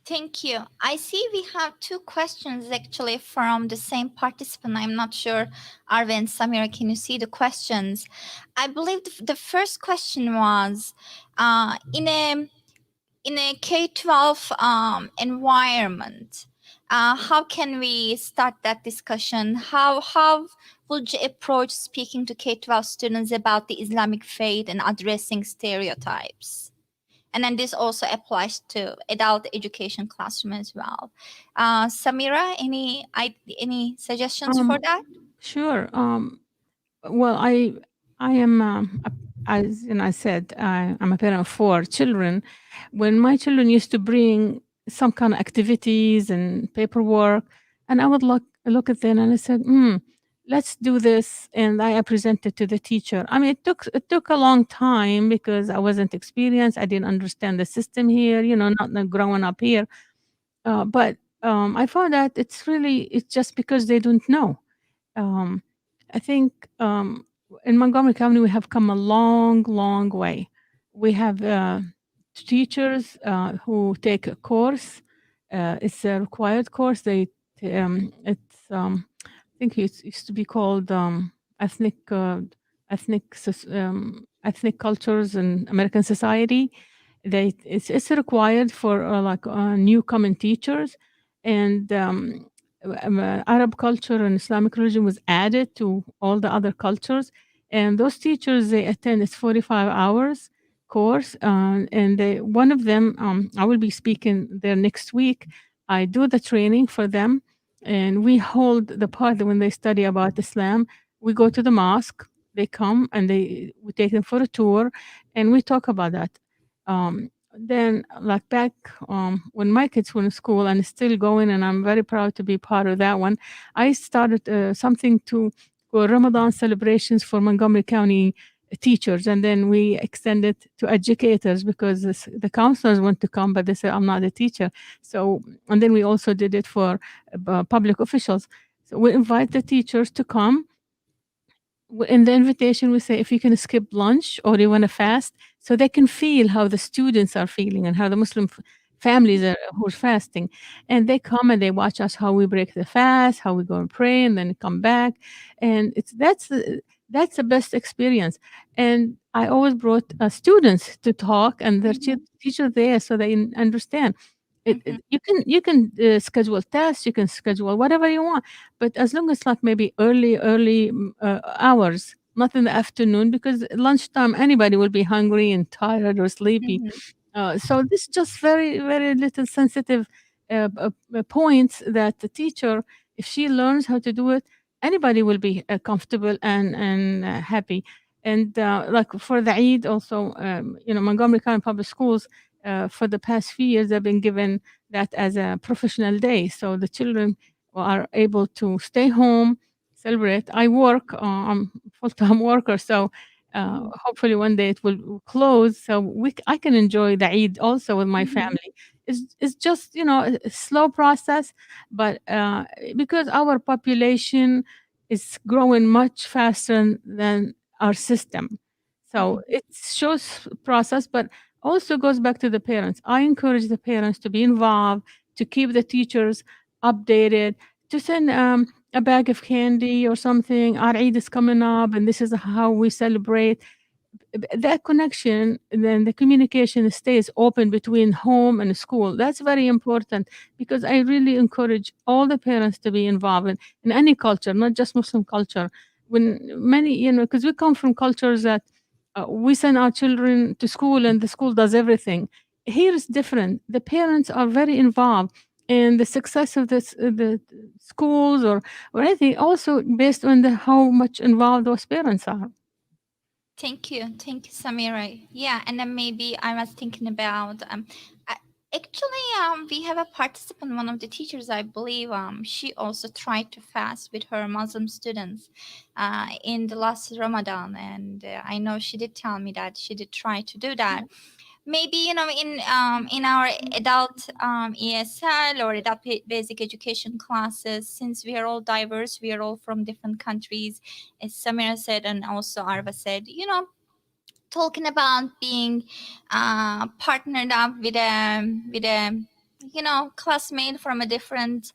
Thank you. I see we have two questions actually from the same participant. I'm not sure, Arvin and Samira, can you see the questions? I believe the first question was in a K12 environment, how can we start that discussion? How would you approach speaking to K12 students about the Islamic faith and addressing stereotypes? And then this also applies to adult education classroom as well. Samira, any suggestions for that? Sure. Well, I am as I said, I'm a parent of 4 children. When my children used to bring some kind of activities and paperwork, and I would look at them and I said, let's do this, and I presented to the teacher. I mean, it took a long time because I wasn't experienced. I didn't understand the system here, not growing up here. But I found that it's just because they don't know. Um, I think in Montgomery County, we have come a long, long way. We have teachers who take a course. It's a required course. I think it used to be called ethnic, ethnic cultures in American society. It's required for like newcoming teachers, and Arab culture and Islamic religion was added to all the other cultures. And those teachers, they attend this 45 hours course. And one of them, I will be speaking there next week. I do the training for them. And we hold the part when they study about Islam. We go to the mosque, they come and we take them for a tour and we talk about that. Then like back when my kids were in school and still going, and I'm very proud to be part of that one. I started something to for Ramadan celebrations for Montgomery County teachers, and then we extended to educators because the counselors want to come, but they say I'm not a teacher. So, and then we also did it for public officials. So we invite the teachers to come. In the invitation, we say if you can skip lunch or you want to fast, so they can feel how the students are feeling and how the Muslim families are who's fasting. And they come and they watch us how we break the fast, how we go and pray, and then come back. And that's the best experience. And I always brought students to talk and their teacher there so they understand. You can schedule tests, you can schedule whatever you want, but as long as like maybe early hours, not in the afternoon, because lunchtime anybody will be hungry and tired or sleepy. So this just very very little sensitive points that the teacher, if she learns how to do it, anybody will be comfortable and happy. And like for the Eid also, Montgomery County Public Schools for the past few years have been given that as a professional day, so the children are able to stay home, celebrate. I work, I'm full-time worker, so hopefully one day it will close, so I can enjoy the Eid also with my family. It's just a slow process, but because our population is growing much faster than our system, so it shows process, but also goes back to the parents. I encourage the parents to be involved, to keep the teachers updated, to send a bag of candy or something. Our Eid is coming up, and this is how we celebrate. That connection, then the communication stays open between home and school. That's very important because I really encourage all the parents to be involved in any culture, not just Muslim culture. When many, because we come from cultures that we send our children to school and the school does everything. Here is different. The parents are very involved in the success of the schools or anything, also based on how much involved those parents are. Thank you, Samira. Yeah, and then maybe I was thinking about actually we have a participant, one of the teachers, I believe. She also tried to fast with her Muslim students in the last Ramadan, and I know she did tell me that she did try to do that. Maybe in our adult ESL or adult basic education classes, since we are all diverse, we are all from different countries, as Samira said and also Arva said, talking about being partnered up with a classmate from a different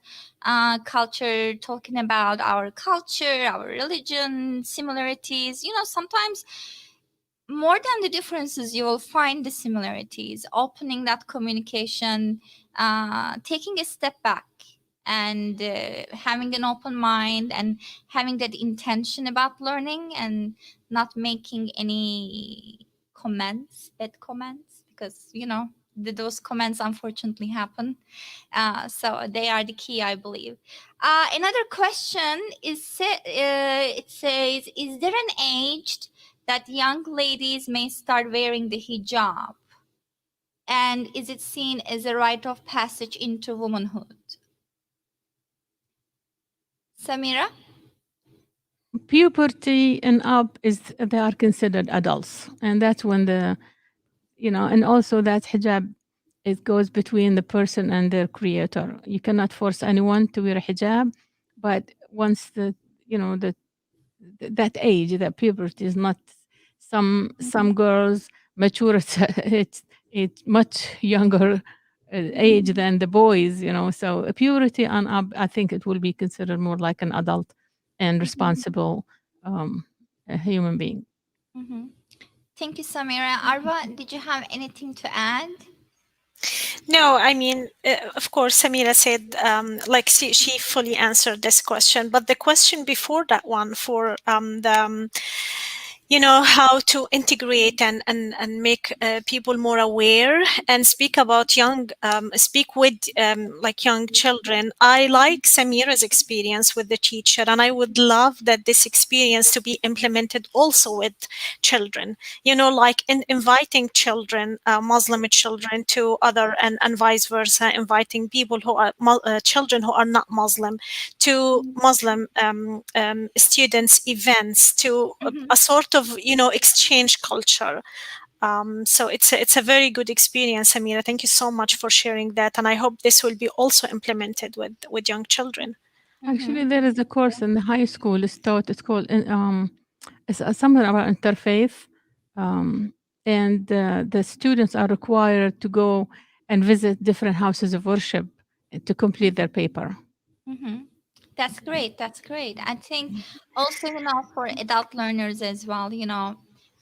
culture, talking about our culture, our religion, similarities. Sometimes more than the differences, you will find the similarities. Opening that communication, taking a step back, and having an open mind, and having that intention about learning, and not making any bad comments, because those comments unfortunately happen. So they are the key, I believe. Another question is, it says, is there an age that young ladies may start wearing the hijab? And is it seen as a rite of passage into womanhood? Samira? Puberty and up they are considered adults, and that's when and also that hijab, it goes between the person and their creator. You cannot force anyone to wear a hijab, but once that age, that puberty is not some girls mature it's much younger age than the boys, so purity and up, I think it will be considered more like an adult and responsible human being. Mm-hmm. Thank you, Samira. Arwa, did you have anything to add? No, I mean, of course, Samira said, like she fully answered this question, but the question before that one for how to integrate and make people more aware and speak about speak with like young children. I like Samira's experience with the teacher, and I would love that this experience to be implemented also with children, like inviting children, Muslim children to other, and vice versa, inviting people who are children who are not Muslim to Muslim students events, to a sort of exchange culture. So it's a very good experience, Amira. Thank you so much for sharing that, and I hope this will be also implemented with young children. Actually, there is a course in the high school. It's called it's something about interfaith, and the students are required to go and visit different houses of worship to complete their paper. Mm-hmm. That's great. That's great. I think also, for adult learners as well,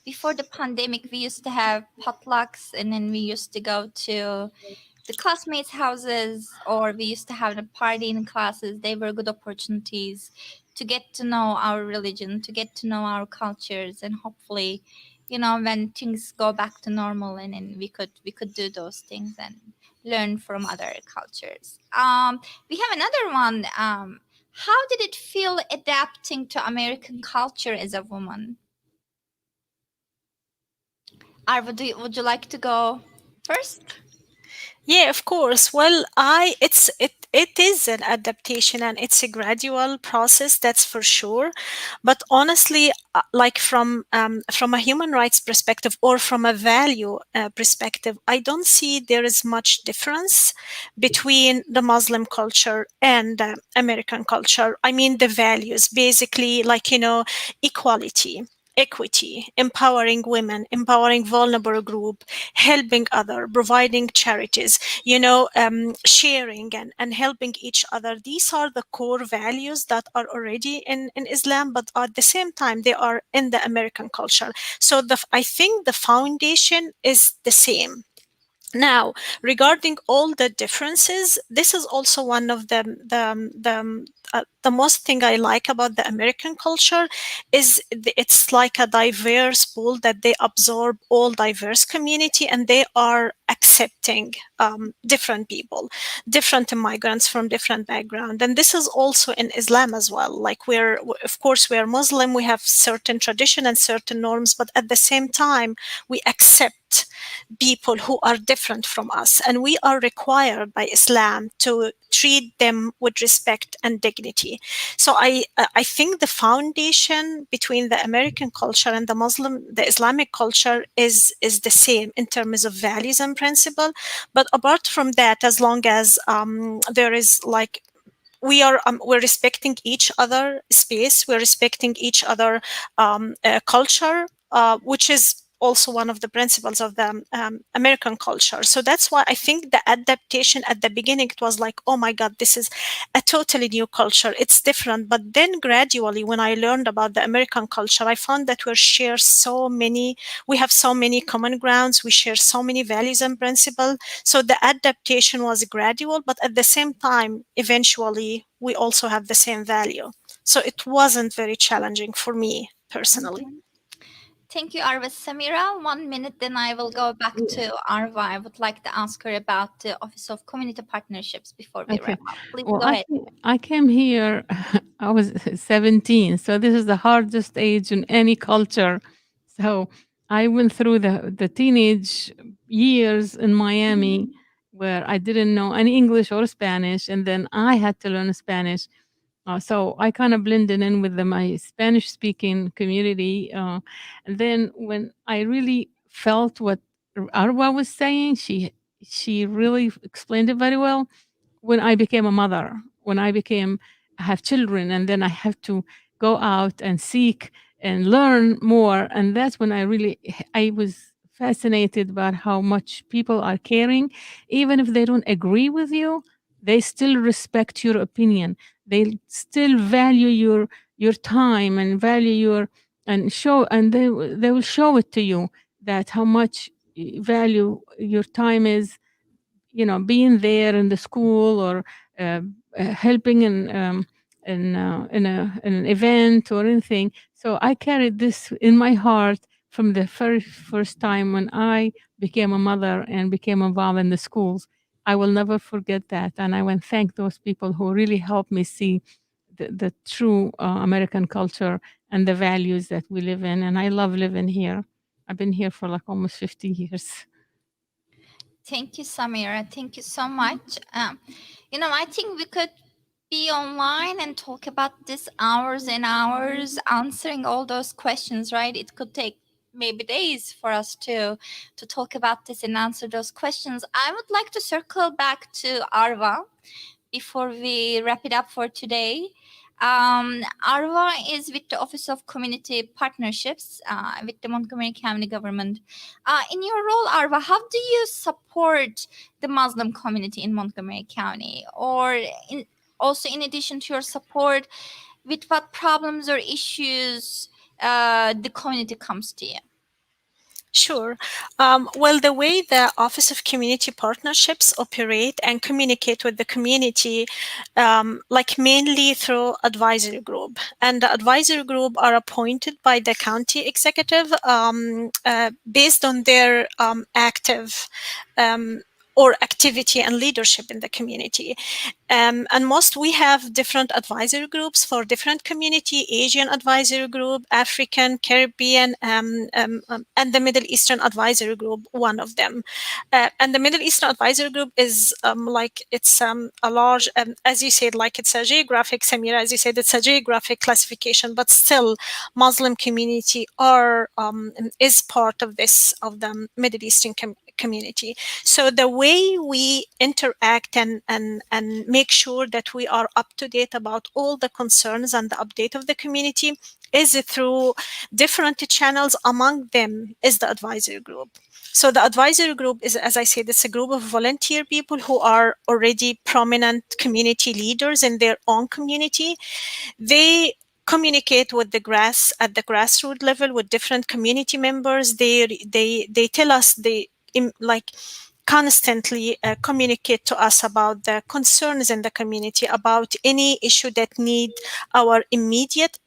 before the pandemic, we used to have potlucks, and then we used to go to the classmates' houses, or we used to have a party in classes. They were good opportunities to get to know our religion, to get to know our cultures, and hopefully, when things go back to normal, and then we could do those things and learn from other cultures. We have another one. How did it feel adapting to American culture as a woman? Arva, would you like to go first? Yeah, of course. Well, it is an adaptation, and it's a gradual process, that's for sure. But honestly, like from a human rights perspective or from a value perspective, I don't see there is much difference between the Muslim culture and the American culture. I mean, the values basically, like equality, equity, empowering women, empowering vulnerable group, helping other, providing charities, sharing and helping each other. These are the core values that are already in Islam, but at the same time they are in the American culture. So I think the foundation is the same. Now, regarding all the differences, this is also one of the most thing I like about the American culture is it's like a diverse pool, that they absorb all diverse community, and they are accepting different people, different migrants from different background. And this is also in Islam as well. Like of course we are Muslim, we have certain tradition and certain norms, but at the same time we accept people who are different from us, and we are required by Islam to treat them with respect and dignity. So I think the foundation between the American culture and the Islamic culture is the same in terms of values and principle. But apart from that, as long as there is like we're respecting each other space, we're respecting each other culture, which is also one of the principles of the American culture. So that's why I think the adaptation at the beginning, it was like, oh my God, this is a totally new culture. It's different. But then gradually, when I learned about the American culture, I found that we have so many common grounds. We share so many values and principles. So the adaptation was gradual, but at the same time, eventually, we also have the same value. So it wasn't very challenging for me personally. Thank you, Arva. Samira, 1 minute, then I will go back to Arva. I would like to ask her about the Office of Community Partnerships before we Okay. wrap up. Please Well, go ahead. I came here, I was 17, so this is the hardest age in any culture. So I went through the teenage years in Miami where I didn't know any English or Spanish, and then I had to learn Spanish. So I kind of blended in with my Spanish speaking community. And then when I really felt what Arwa was saying, she really explained it very well. When I became a mother, when I have children, and then I have to go out and seek and learn more. And that's when I was fascinated about how much people are caring. Even if they don't agree with you, they still respect your opinion. They still value your time and value and they will show it to you that how much value your time is, being there in the school or helping in an event or anything. So I carried this in my heart from the very first time when I became a mother and became involved in the schools. I will never forget that, and I want to thank those people who really helped me see the true American culture and the values that we live in. And I love living here. I've been here for like almost 50 years. Thank you, Samira. Thank you so much. I think we could be online and talk about this hours and hours answering all those questions, right? It could take maybe days for us to talk about this and answer those questions. I would like to circle back to Arva before we wrap it up for today. Arva is with the Office of Community Partnerships with the Montgomery County government. In your role, Arva, how do you support the Muslim community in Montgomery County? Or also, in addition to your support, with what problems or issues the community comes to you? Sure. Well, the way the Office of Community Partnerships operate and communicate with the community, like mainly through advisory group. And the advisory group are appointed by the county executive based on their active or activity and leadership in the community. And we have different advisory groups for different community: Asian advisory group, African, Caribbean, and the Middle Eastern advisory group, one of them. And the Middle Eastern advisory group is it's a large, as you said, like it's a geographic, Samira, as you said, it's a geographic classification, but still Muslim community is part of the Middle Eastern community. So the way we interact and make sure that we are up to date about all the concerns and the update of the community is through different channels. Among them is the advisory group. So the advisory group is, as I said, it's a group of volunteer people who are already prominent community leaders in their own community. They communicate with at the grassroots level with different community members. They tell us constantly communicate to us about the concerns in the community, about any issue that need our immediate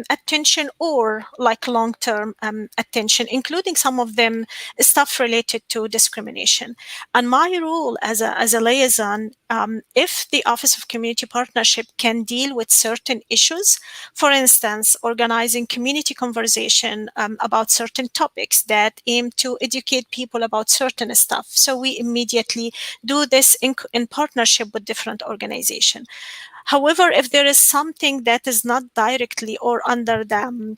attention or like long-term attention, including some of them stuff related to discrimination. And my role as a liaison, if the Office of Community Partnership can deal with certain issues, for instance, organizing community conversation about certain topics that aim to educate people about certain stuff. So we immediately do this in partnership with different organizations. However, if there is something that is not directly or under the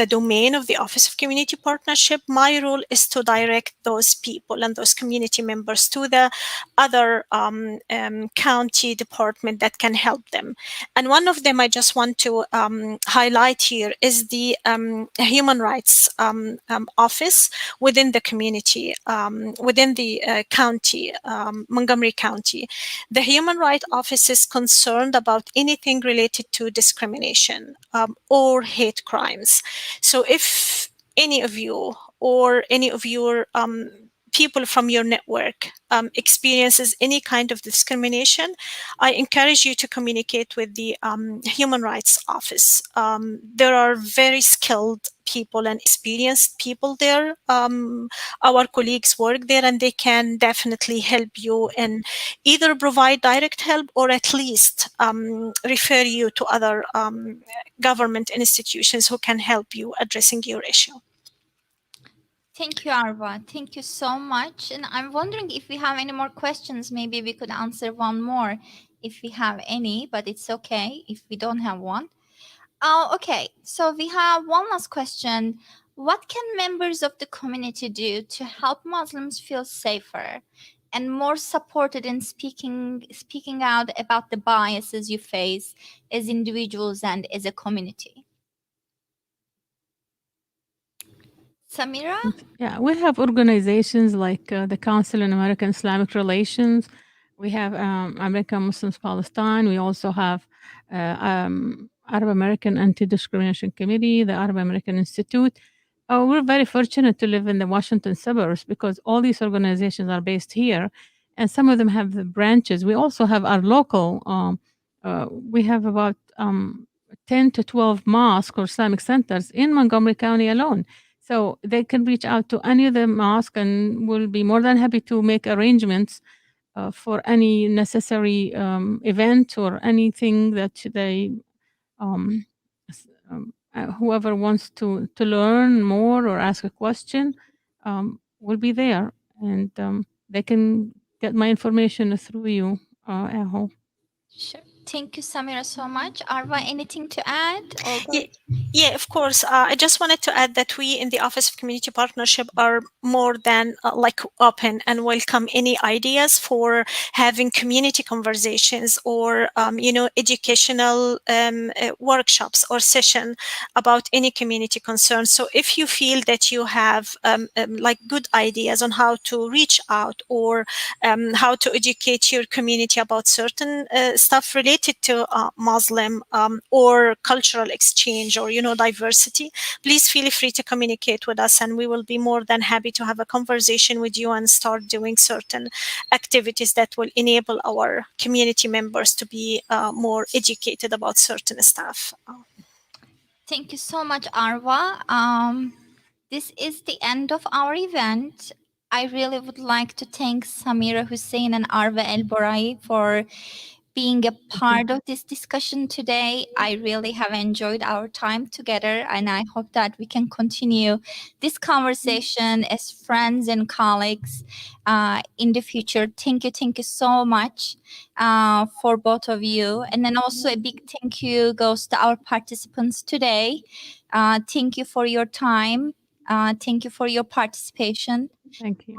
domain of the Office of Community Partnership, my role is to direct those people and those community members to the other county department that can help them. And one of them I just want to highlight here is the Human Rights Office within the community, within the county, Montgomery County. The Human Rights Office is concerned about anything related to discrimination or hate crimes. So if any of you or any of your people from your network experiences any kind of discrimination, I encourage you to communicate with the Human Rights Office. There are very skilled people and experienced people there. Our colleagues work there, and they can definitely help you and either provide direct help or at least refer you to other government institutions who can help you addressing your issue. Thank you, Arwa. Thank you so much. And I'm wondering if we have any more questions. Maybe we could answer one more if we have any, but it's okay if we don't have one. Okay, so we have one last question. What can members of the community do to help Muslims feel safer and more supported in speaking out about the biases you face as individuals and as a community? Samira? Yeah, we have organizations like the Council on American Islamic Relations. We have American Muslims Palestine. We also have Arab American Anti-Discrimination Committee, the Arab American Institute. We're very fortunate to live in the Washington suburbs because all these organizations are based here, and some of them have the branches. We also have our local. We have about 10 to 12 mosques or Islamic centers in Montgomery County alone. So they can reach out to any of the mosque, and we'll be more than happy to make arrangements for any necessary event or anything that they, whoever wants to learn more or ask a question, will be there, and they can get my information through you, Aho. Sure. Thank you, Samira, so much. Arwa, anything to add? All good? Yeah, of course. I just wanted to add that we in the Office of Community Partnership are more than like open and welcome any ideas for having community conversations or educational workshops or session about any community concerns. So if you feel that you have like good ideas on how to reach out or how to educate your community about certain stuff related to Muslim or cultural exchange or diversity, please feel free to communicate with us, and we will be more than happy to have a conversation with you and start doing certain activities that will enable our community members to be more educated about certain stuff. Thank you so much, Arwa. This is the end of our event. I really would like to thank Samira Hussein and Arwa El Borai for being a part of this discussion today. I really have enjoyed our time together, and I hope that we can continue this conversation as friends and colleagues in the future. Thank you so much for both of you. And then also a big thank you goes to our participants today. Thank you for your time. Thank you for your participation. Thank you.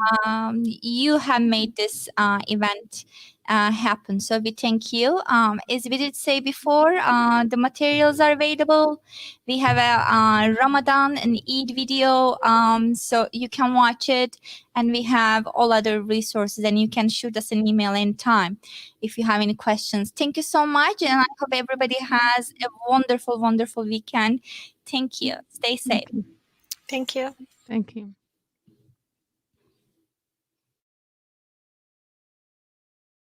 You have made this event happen. So we thank you. As we did say before, the materials are available. We have a Ramadan and Eid video, so you can watch it. And we have all other resources, and you can shoot us an email anytime if you have any questions. Thank you so much, and I hope everybody has a wonderful, wonderful weekend. Thank you. Stay safe. Thank you. Thank you.